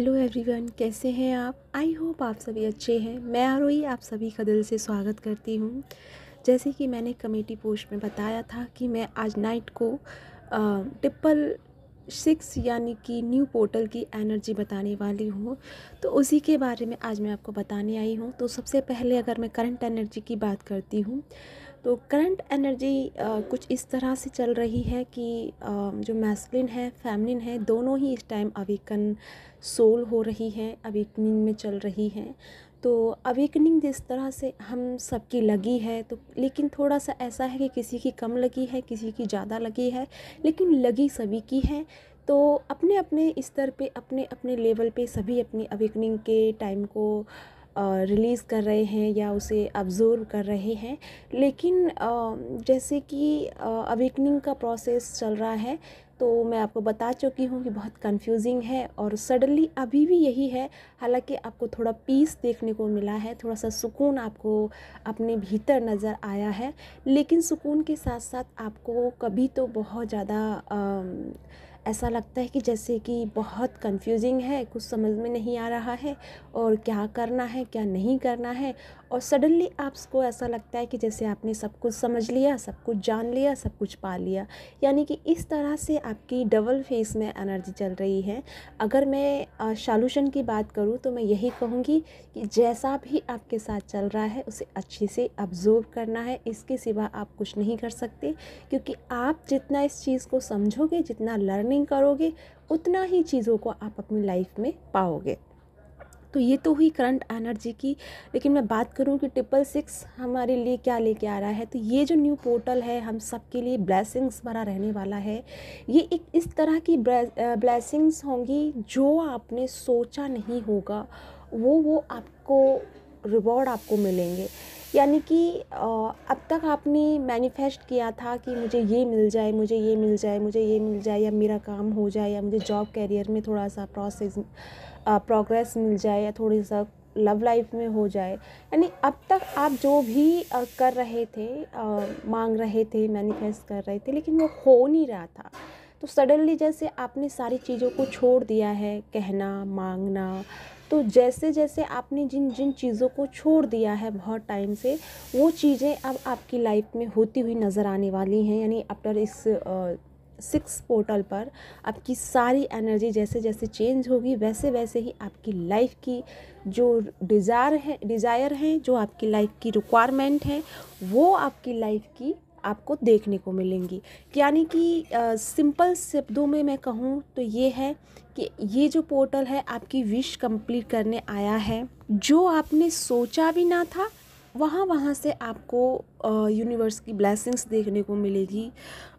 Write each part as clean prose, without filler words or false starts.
Hello everyone, कैसे हैं आप। आई होप आप सभी अच्छे हैं। मैं आरोही आप सभी का दिल से स्वागत करती हूँ। जैसे कि मैंने कमेटी पोस्ट में बताया था कि मैं आज नाइट को 666 यानी कि न्यू पोर्टल की एनर्जी बताने वाली हूँ। तो उसी के बारे में आज मैं आपको बताने आई हूँ। तो सबसे पहले अगर मैं करंट एनर्जी की बात करती हूँ तो करंट एनर्जी कुछ इस तरह से चल रही है कि जो मैस्कुलिन है फेमिनिन है दोनों ही इस टाइम अवेकन सोल हो रही है, अवेकनिंग में चल रही है। तो अवेकनिंग जिस तरह से हम सबकी लगी है तो लेकिन थोड़ा सा ऐसा है कि किसी की कम लगी है, किसी की ज़्यादा लगी है, लेकिन लगी सभी की है। तो अपने अपने स्तर पे, अपने अपने लेवल पे सभी अपनी अवेकनिंग के टाइम को रिलीज़ कर रहे हैं या उसे ऑब्ज़र्व कर रहे हैं। लेकिन जैसे कि अवेकनिंग का प्रोसेस चल रहा है तो मैं आपको बता चुकी हूँ कि बहुत कंफ्यूजिंग है और सडनली अभी भी यही है। हालांकि आपको थोड़ा पीस देखने को मिला है, थोड़ा सा सुकून आपको अपने भीतर नज़र आया है, लेकिन सुकून के साथ साथ आपको कभी तो बहुत ज़्यादा ऐसा लगता है कि जैसे कि बहुत कंफ्यूजिंग है, कुछ समझ में नहीं आ रहा है और क्या करना है क्या नहीं करना है। और सडनली आपको ऐसा लगता है कि जैसे आपने सब कुछ समझ लिया, सब कुछ जान लिया, सब कुछ पा लिया। यानी कि इस तरह से आपकी डबल फेस में एनर्जी चल रही है। अगर मैं सॉल्यूशन की बात करूँ तो मैं यही कहूँगी कि जैसा भी आपके साथ चल रहा है उसे अच्छे से ऑब्जर्व करना है, इसके सिवा आप कुछ नहीं कर सकते। क्योंकि आप जितना इस चीज़ को समझोगे, जितना लर्निंग करोगे, उतना ही चीज़ों को आप अपनी लाइफ में पाओगे। तो ये तो हुई करंट एनर्जी की। लेकिन मैं बात करूं कि 666 हमारे लिए क्या लेके आ रहा है, तो ये जो न्यू पोर्टल है हम सब के लिए ब्लेसिंग्स भरा रहने वाला है। ये एक इस तरह की ब्लेसिंग्स होंगी जो आपने सोचा नहीं होगा, वो आपको रिवॉर्ड आपको मिलेंगे। यानी कि अब तक आपने मैनिफेस्ट किया था कि मुझे ये मिल जाए, मुझे ये मिल जाए, मुझे ये मिल जाए, या मेरा काम हो जाए, या मुझे जॉब कैरियर में थोड़ा सा प्रोग्रेस मिल जाए, या थोड़ी सा लव लाइफ में हो जाए। यानी अब तक आप जो भी कर रहे थे, मांग रहे थे, मैनिफेस्ट कर रहे थे, लेकिन वो हो नहीं रहा था। तो सडनली जैसे आपने सारी चीज़ों को छोड़ दिया है, कहना मांगना। तो जैसे जैसे आपने जिन जिन चीज़ों को छोड़ दिया है बहुत टाइम से, वो चीज़ें अब आपकी लाइफ में होती हुई नज़र आने वाली हैं। यानी आफ्टर इस 6 पोर्टल पर आपकी सारी एनर्जी जैसे जैसे चेंज होगी, वैसे वैसे ही आपकी लाइफ की जो डिज़ायर है, जो आपकी लाइफ की रिक्वायरमेंट है, वो आपकी लाइफ की आपको देखने को मिलेंगी। यानी कि सिंपल शब्दों में मैं कहूँ तो ये है कि ये जो पोर्टल है आपकी विश कंप्लीट करने आया है। जो आपने सोचा भी ना था, वहाँ से आपको यूनिवर्स की ब्लेसिंग्स देखने को मिलेगी।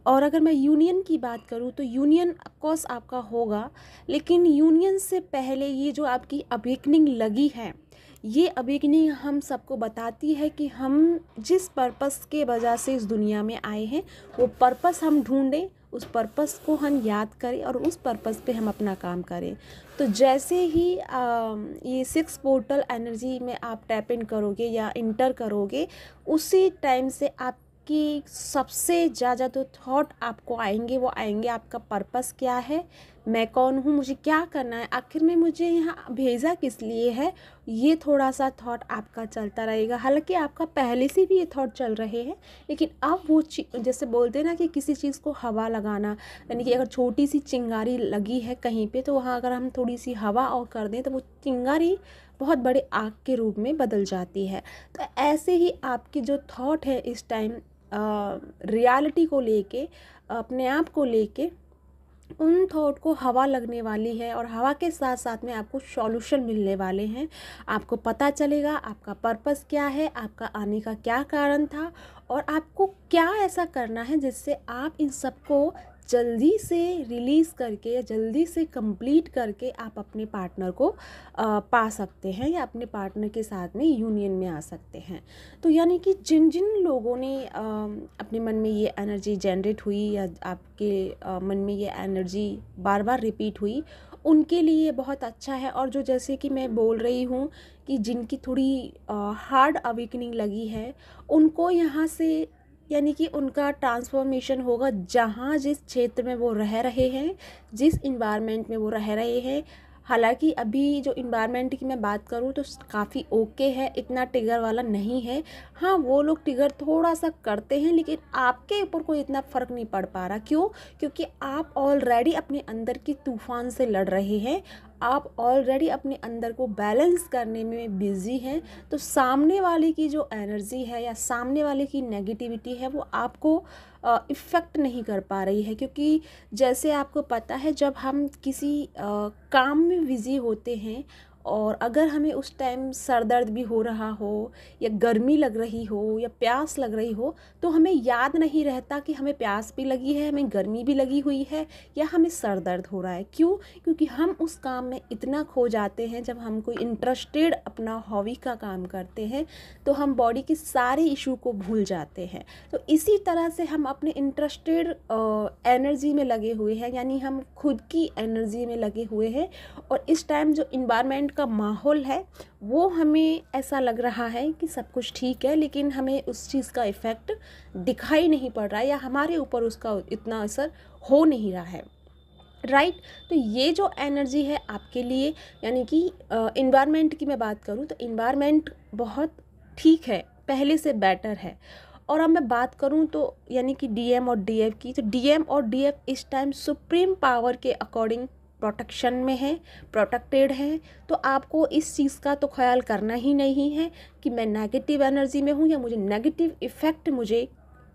और अगर मैं यूनियन की बात करूँ तो यूनियन ऑफकोर्स आपका होगा, लेकिन यूनियन से पहले ये जो आपकी अवेकनिंग लगी है, ये अवेकनिंग हम सबको बताती है कि हम जिस पर्पस के वजह से इस दुनिया में आए हैं, वो पर्पस हम ढूंढें, उस पर्पस को हम याद करें और उस पर्पस पे हम अपना काम करें। तो जैसे ही ये 6 पोर्टल एनर्जी में आप टैप इन करोगे या इंटर करोगे, उसी टाइम से आपकी सबसे ज़्यादा जो थॉट आपको आएंगे वो आएंगे, आपका पर्पस क्या है, मैं कौन हूँ, मुझे क्या करना है, आखिर में मुझे यहाँ भेजा किस लिए है। ये थोड़ा सा थॉट आपका चलता रहेगा। हालांकि आपका पहले से भी ये थॉट चल रहे हैं, लेकिन अब वो जैसे बोलते हैं ना कि किसी चीज़ को हवा लगाना, यानी कि अगर छोटी सी चिंगारी लगी है कहीं पे, तो वहाँ अगर हम थोड़ी सी हवा और कर दें तो वो चिंगारी बहुत बड़े आग के रूप में बदल जाती है। तो ऐसे ही आपकी जो थॉट है इस टाइम रियलिटी को लेके, अपने आप को लेके, उन थॉट को हवा लगने वाली है। और हवा के साथ साथ में आपको सॉल्यूशन मिलने वाले हैं। आपको पता चलेगा आपका पर्पस क्या है, आपका आने का क्या कारण था, और आपको क्या ऐसा करना है जिससे आप इन सबको जल्दी से रिलीज़ करके या जल्दी से कंप्लीट करके आप अपने पार्टनर को पा सकते हैं, या अपने पार्टनर के साथ में यूनियन में आ सकते हैं। तो यानी कि जिन जिन लोगों ने अपने मन में ये एनर्जी जनरेट हुई, या आपके मन में ये एनर्जी बार बार रिपीट हुई, उनके लिए बहुत अच्छा है। और जो जैसे कि मैं बोल रही हूँ कि जिनकी थोड़ी हार्ड अवेकनिंग लगी है, उनको यहाँ से यानी कि उनका ट्रांसफॉर्मेशन होगा। जहाँ जिस क्षेत्र में वो रह रहे हैं, जिस इन्वायरमेंट में वो रह रहे हैं, हालांकि अभी जो इन्वायरमेंट की मैं बात करूँ तो काफ़ी ओके है, इतना ट्रिगर वाला नहीं है। हाँ, वो लोग ट्रिगर थोड़ा सा करते हैं, लेकिन आपके ऊपर कोई इतना फ़र्क नहीं पड़ पा रहा। क्यों? क्योंकि आप ऑलरेडी अपने अंदर की तूफान से लड़ रहे हैं, आप ऑलरेडी अपने अंदर को बैलेंस करने में बिज़ी हैं। तो सामने वाले की जो एनर्जी है या सामने वाले की नेगेटिविटी है वो आपको इफ़ेक्ट नहीं कर पा रही है। क्योंकि जैसे आपको पता है, जब हम किसी काम में बिज़ी होते हैं और अगर हमें उस टाइम सर दर्द भी हो रहा हो या गर्मी लग रही हो या प्यास लग रही हो, तो हमें याद नहीं रहता कि हमें प्यास भी लगी है, हमें गर्मी भी लगी हुई है या हमें सर दर्द हो रहा है। क्यों? क्योंकि हम उस काम में इतना खो जाते हैं। जब हम कोई इंटरेस्टेड अपना हॉबी का काम करते हैं तो हम बॉडी की सारे इशू को भूल जाते हैं। तो इसी तरह से हम अपने इंटरेस्टेड एनर्जी में लगे हुए हैं, यानी हम खुद की एनर्जी में लगे हुए हैं। और इस टाइम जो इन्वायरमेंट का माहौल है वो हमें ऐसा लग रहा है कि सब कुछ ठीक है, लेकिन हमें उस चीज़ का इफ़ेक्ट दिखाई नहीं पड़ रहा है या हमारे ऊपर उसका इतना असर हो नहीं रहा है। राइट? तो ये जो एनर्जी है आपके लिए, यानी कि इन्वायरमेंट की मैं बात करूँ तो इन्वायरमेंट बहुत ठीक है, पहले से बेटर है। और अब मैं बात करूँ तो यानी कि डीएम और डीएफ की, तो डीएम और डीएफ इस टाइम सुप्रीम पावर के अकॉर्डिंग प्रोटेक्शन में है, प्रोटेक्टेड है। तो आपको इस चीज़ का तो ख्याल करना ही नहीं है कि मैं नेगेटिव एनर्जी में हूँ या मुझे नेगेटिव इफ़ेक्ट मुझे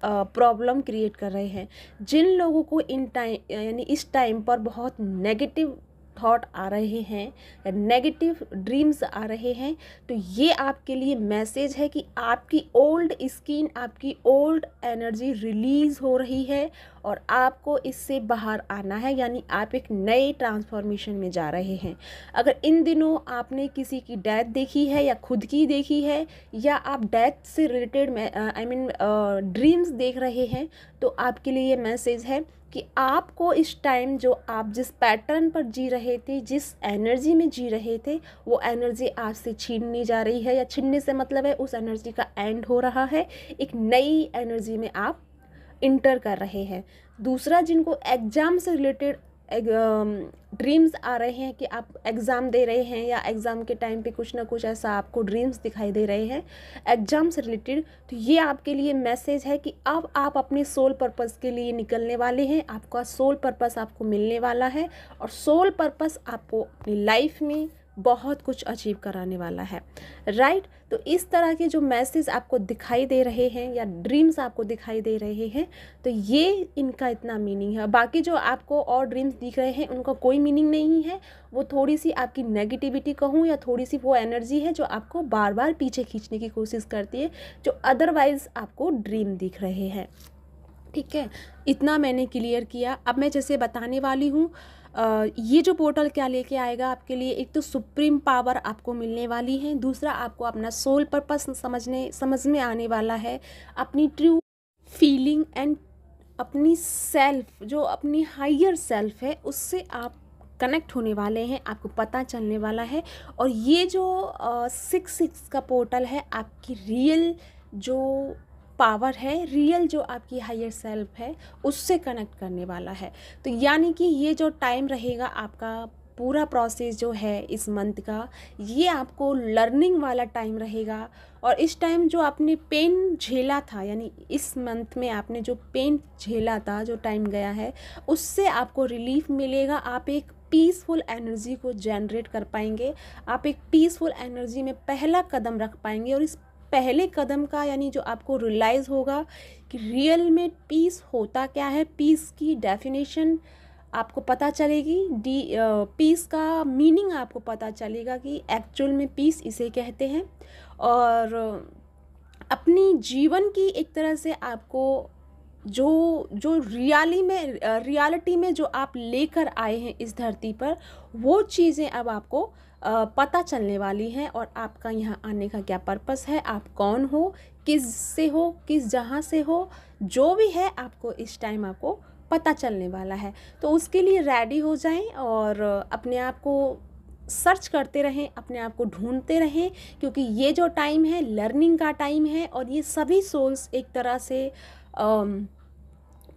प्रॉब्लम क्रिएट कर रहे हैं। जिन लोगों को इन टाइम यानी इस टाइम पर बहुत नेगेटिव थॉट आ रहे हैं या नेगेटिव ड्रीम्स आ रहे हैं, तो ये आपके लिए मैसेज है कि आपकी ओल्ड स्किन, आपकी ओल्ड एनर्जी रिलीज़ हो रही है और आपको इससे बाहर आना है, यानी आप एक नए ट्रांसफॉर्मेशन में जा रहे हैं। अगर इन दिनों आपने किसी की डेथ देखी है या खुद की देखी है या आप डेथ से रिलेटेड ड्रीम्स देख रहे हैं, तो आपके लिए ये मैसेज है कि आपको इस टाइम जो आप जिस पैटर्न पर जी रहे थे, जिस एनर्जी में जी रहे थे, वो एनर्जी आपसे छीननी जा रही है, या छीनने से मतलब है उस एनर्जी का एंड हो रहा है, एक नई एनर्जी में आप इंटर कर रहे हैं। दूसरा, जिनको एग्ज़ाम से रिलेटेड ड्रीम्स आ रहे हैं कि आप एग्ज़ाम दे रहे हैं या एग्ज़ाम के टाइम पे कुछ ना कुछ ऐसा आपको ड्रीम्स दिखाई दे रहे हैं एग्ज़ाम से रिलेटेड, तो ये आपके लिए मैसेज है कि अब आप अपने सोल पर्पस के लिए निकलने वाले हैं। आपका सोल पर्पस आपको मिलने वाला है और सोल पर्पस आपको अपनी लाइफ में बहुत कुछ अचीव कराने वाला है। राइट? तो इस तरह के जो मैसेज आपको दिखाई दे रहे हैं या ड्रीम्स आपको दिखाई दे रहे हैं, तो ये इनका इतना मीनिंग है। बाकी जो आपको और ड्रीम्स दिख रहे हैं उनका कोई मीनिंग नहीं है। वो थोड़ी सी आपकी नेगेटिविटी कहूँ या थोड़ी सी वो एनर्जी है जो आपको बार बार पीछे खींचने की कोशिश करती है, जो अदरवाइज़ आपको ड्रीम दिख रहे हैं। ठीक है, इतना मैंने क्लियर किया। अब मैं जैसे बताने वाली हूँ, ये जो पोर्टल क्या लेके आएगा आपके लिए, एक तो सुप्रीम पावर आपको मिलने वाली है, दूसरा आपको अपना सोल पर्पस समझ में आने वाला है, अपनी ट्रू फीलिंग एंड अपनी सेल्फ, जो अपनी हायर सेल्फ है, उससे आप कनेक्ट होने वाले हैं, आपको पता चलने वाला है। और ये जो 6 का पोर्टल है, आपकी रियल जो पावर है, रियल जो आपकी हायर सेल्फ है, उससे कनेक्ट करने वाला है। तो यानी कि ये जो टाइम रहेगा आपका, पूरा प्रोसेस जो है इस मंथ का, ये आपको लर्निंग वाला टाइम रहेगा। और इस टाइम जो आपने पेन झेला था, यानी इस मंथ में आपने जो पेन झेला था, जो टाइम गया है, उससे आपको रिलीफ मिलेगा। आप एक पीसफुल एनर्जी को जनरेट कर पाएंगे, आप एक पीसफुल एनर्जी में पहला कदम रख पाएंगे। और इस पहले कदम का यानी जो आपको रियलाइज़ होगा कि रियल में पीस होता क्या है, पीस की डेफिनेशन आपको पता चलेगी, पीस का मीनिंग आपको पता चलेगा कि एक्चुअल में पीस इसे कहते हैं। और अपनी जीवन की एक तरह से आपको जो रियलिटी में जो आप लेकर आए हैं इस धरती पर, वो चीज़ें अब आपको पता चलने वाली हैं। और आपका यहाँ आने का क्या पर्पस है, आप कौन हो, किस से हो, किस जहाँ से हो, जो भी है आपको इस टाइम आपको पता चलने वाला है। तो उसके लिए रेडी हो जाएं और अपने आप को सर्च करते रहें, अपने आप को ढूंढते रहें, क्योंकि ये जो टाइम है लर्निंग का टाइम है। और ये सभी सोल्स एक तरह से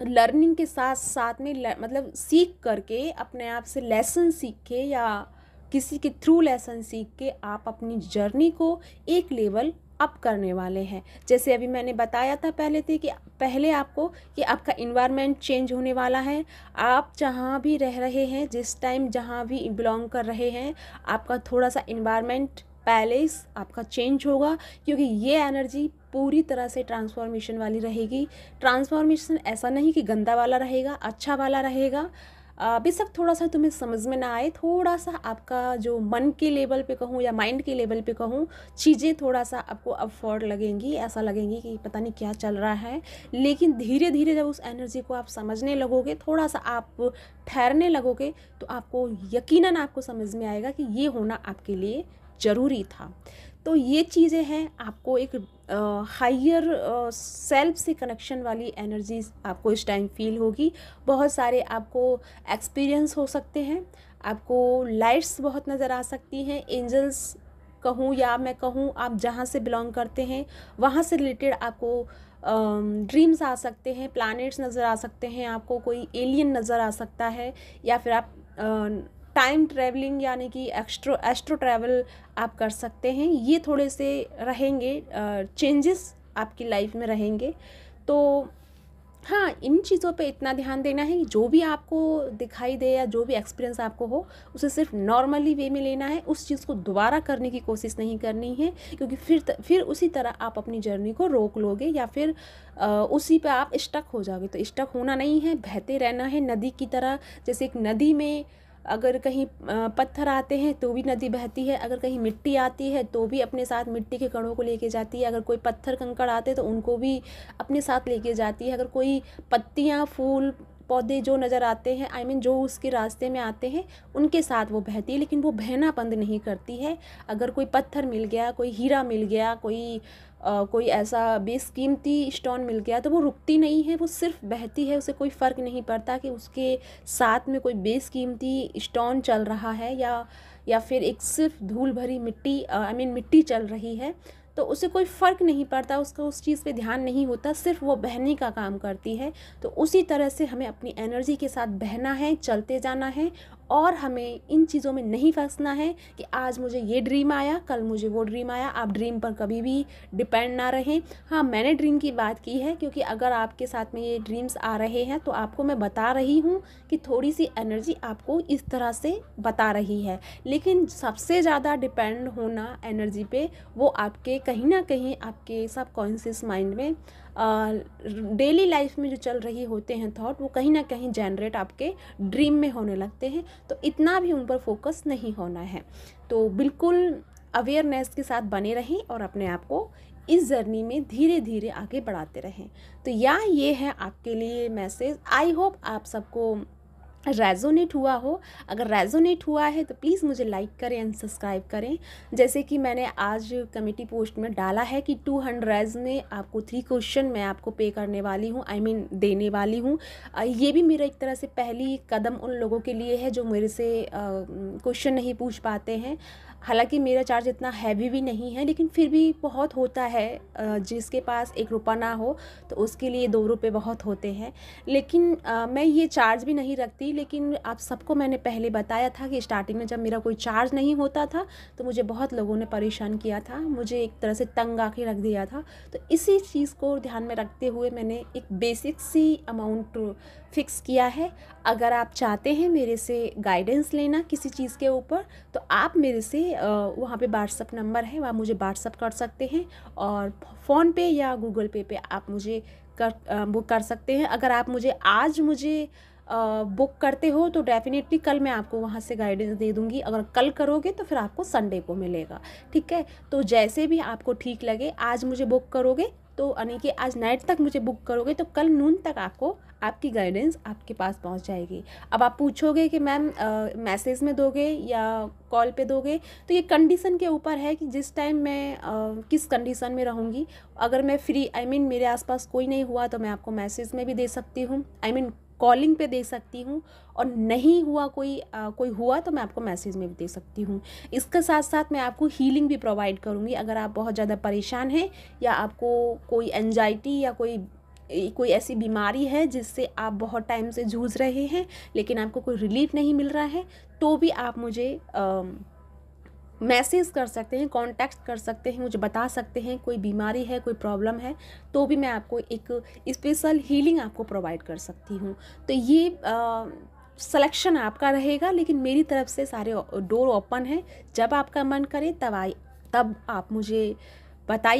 लर्निंग के साथ साथ में मतलब सीख करके, अपने आप से लेसन सीख के या किसी के थ्रू लेसन सीख के आप अपनी जर्नी को एक लेवल अप करने वाले हैं। जैसे अभी मैंने बताया था पहले आपको कि आपका इन्वायरमेंट चेंज होने वाला है। आप जहाँ भी रह रहे हैं, जिस टाइम जहाँ भी बिलोंग कर रहे हैं, आपका थोड़ा सा इन्वायरमेंट पैलेस आपका चेंज होगा, क्योंकि ये एनर्जी पूरी तरह से ट्रांसफॉर्मेशन वाली रहेगी। ट्रांसफॉर्मेशन ऐसा नहीं कि गंदा वाला रहेगा, अच्छा वाला रहेगा। बेशक थोड़ा सा तुम्हें समझ में ना आए, थोड़ा सा आपका जो मन के लेवल पे कहूँ या माइंड के लेवल पे कहूँ, चीज़ें थोड़ा सा आपको अफोर्ड लगेंगी, ऐसा लगेंगी कि पता नहीं क्या चल रहा है। लेकिन धीरे धीरे जब उस एनर्जी को आप समझने लगोगे, थोड़ा सा आप ठहरने लगोगे, तो आपको यकीनन आपको समझ में आएगा कि ये होना आपके लिए ज़रूरी था। तो ये चीज़ें हैं, आपको एक हायर सेल्फ से कनेक्शन वाली एनर्जी आपको इस टाइम फील होगी। बहुत सारे आपको एक्सपीरियंस हो सकते हैं, आपको लाइट्स बहुत नज़र आ सकती हैं। एंजल्स कहूँ या मैं कहूँ, आप जहाँ से बिलोंग करते हैं वहाँ से रिलेटेड आपको ड्रीम्स आ सकते हैं, प्लैनेट्स नज़र आ सकते हैं, आपको कोई एलियन नज़र आ सकता है, या फिर आप टाइम ट्रैवलिंग यानी कि एस्ट्रो ट्रैवल आप कर सकते हैं। ये थोड़े से रहेंगे चेंजेस आपकी लाइफ में रहेंगे। तो हाँ, इन चीज़ों पे इतना ध्यान देना है कि जो भी आपको दिखाई दे या जो भी एक्सपीरियंस आपको हो, उसे सिर्फ नॉर्मली वे में लेना है। उस चीज़ को दोबारा करने की कोशिश नहीं करनी है, क्योंकि फिर उसी तरह आप अपनी जर्नी को रोक लोगे या फिर उसी पे आप स्टक हो जाओगे। तो स्टक होना नहीं है, बहते रहना है नदी की तरह। जैसे एक नदी में अगर कहीं पत्थर आते हैं तो भी नदी बहती है, अगर कहीं मिट्टी आती है तो भी अपने साथ मिट्टी के कणों को लेके जाती है, अगर कोई पत्थर कंकड़ आते हैं तो उनको भी अपने साथ लेके जाती है, अगर कोई पत्तियाँ फूल पौधे जो नज़र आते हैं जो उसके रास्ते में आते हैं उनके साथ वो बहती है, लेकिन वो बहना बंद नहीं करती है। अगर कोई पत्थर मिल गया, कोई हीरा मिल गया, कोई ऐसा बेशकीमती स्टोन मिल गया, तो वो रुकती नहीं है, वो सिर्फ बहती है। उसे कोई फ़र्क नहीं पड़ता कि उसके साथ में कोई बेशकीमती स्टोन चल रहा है या फिर एक सिर्फ धूल भरी मिट्टी चल रही है, तो उसे कोई फ़र्क नहीं पड़ता, उसका उस चीज़ पे ध्यान नहीं होता, सिर्फ वो बहने का काम करती है। तो उसी तरह से हमें अपनी एनर्जी के साथ बहना है, चलते जाना है, और हमें इन चीज़ों में नहीं फंसना है कि आज मुझे ये ड्रीम आया, कल मुझे वो ड्रीम आया। आप ड्रीम पर कभी भी डिपेंड ना रहें। हाँ, मैंने ड्रीम की बात की है, क्योंकि अगर आपके साथ में ये ड्रीम्स आ रहे हैं तो आपको मैं बता रही हूँ कि थोड़ी सी एनर्जी आपको इस तरह से बता रही है। लेकिन सबसे ज़्यादा डिपेंड होना एनर्जी पे, वो आपके कहीं ना कहीं आपके सबकॉन्शियस माइंड में डेली लाइफ में जो चल रही होते हैं थॉट, वो कहीं ना कहीं जनरेट आपके ड्रीम में होने लगते हैं। तो इतना भी उन पर फोकस नहीं होना है। तो बिल्कुल अवेयरनेस के साथ बने रहें और अपने आप को इस जर्नी में धीरे धीरे आगे बढ़ाते रहें। तो ये है आपके लिए मैसेज। आई होप आप सबको रेजोनेट हुआ हो। अगर रेजोनेट हुआ है तो प्लीज़ मुझे लाइक करें एंड सब्सक्राइब करें। जैसे कि मैंने आज कमेटी पोस्ट में डाला है कि 200 में आपको 3 क्वेश्चन मैं आपको पे करने वाली हूँ, देने वाली हूँ। ये भी मेरा एक तरह से पहली कदम उन लोगों के लिए है जो मेरे से क्वेश्चन नहीं पूछ पाते हैं। हालांकि मेरा चार्ज इतना हैवी भी नहीं है, लेकिन फिर भी बहुत होता है, जिसके पास 1 रुपया ना हो तो उसके लिए 2 रुपये बहुत होते हैं। लेकिन मैं ये चार्ज भी नहीं रखती। लेकिन आप सबको मैंने पहले बताया था कि स्टार्टिंग में जब मेरा कोई चार्ज नहीं होता था तो मुझे बहुत लोगों ने परेशान किया था, मुझे एक तरह से तंग आके रख दिया था। तो इसी चीज़ को ध्यान में रखते हुए मैंने एक बेसिक सी अमाउंट फिक्स किया है। अगर आप चाहते हैं मेरे से गाइडेंस लेना किसी चीज़ के ऊपर, तो आप मेरे से वहाँ पे व्हाट्सअप नंबर है, वहाँ मुझे व्हाट्सअप कर सकते हैं, और फ़ोन पे या गूगल पे आप मुझे बुक कर सकते हैं। अगर आप आज मुझे बुक करते हो तो डेफिनेटली कल मैं आपको वहाँ से गाइडेंस दे दूँगी। अगर कल करोगे तो फिर आपको संडे को मिलेगा, ठीक है। तो जैसे भी आपको ठीक लगे, आज मुझे बुक करोगे तो यानी कि आज नाइट तक मुझे बुक करोगे तो कल नून तक आपको आपकी गाइडेंस आपके पास पहुंच जाएगी। अब आप पूछोगे कि मैम मैसेज में दोगे या कॉल पे दोगे, तो ये कंडीशन के ऊपर है कि जिस टाइम मैं किस कंडीशन में रहूँगी। अगर मैं फ्री मेरे आसपास कोई नहीं हुआ तो मैं आपको मैसेज में भी दे सकती हूँ, कॉलिंग पे दे सकती हूँ, और नहीं हुआ कोई हुआ तो मैं आपको मैसेज में भी दे सकती हूँ। इसके साथ साथ मैं आपको हीलिंग भी प्रोवाइड करूँगी। अगर आप बहुत ज़्यादा परेशान हैं या आपको कोई एंजाइटी या कोई कोई ऐसी बीमारी है जिससे आप बहुत टाइम से जूझ रहे हैं लेकिन आपको कोई रिलीफ नहीं मिल रहा है, तो भी आप मुझे मैसेज कर सकते हैं, कांटेक्ट कर सकते हैं, मुझे बता सकते हैं कोई बीमारी है, कोई प्रॉब्लम है, तो भी मैं आपको एक स्पेशल हीलिंग आपको प्रोवाइड कर सकती हूँ। तो ये सिलेक्शन आपका रहेगा, लेकिन मेरी तरफ से सारे डोर ओपन है। जब आपका मन करे तब आप मुझे बताइए।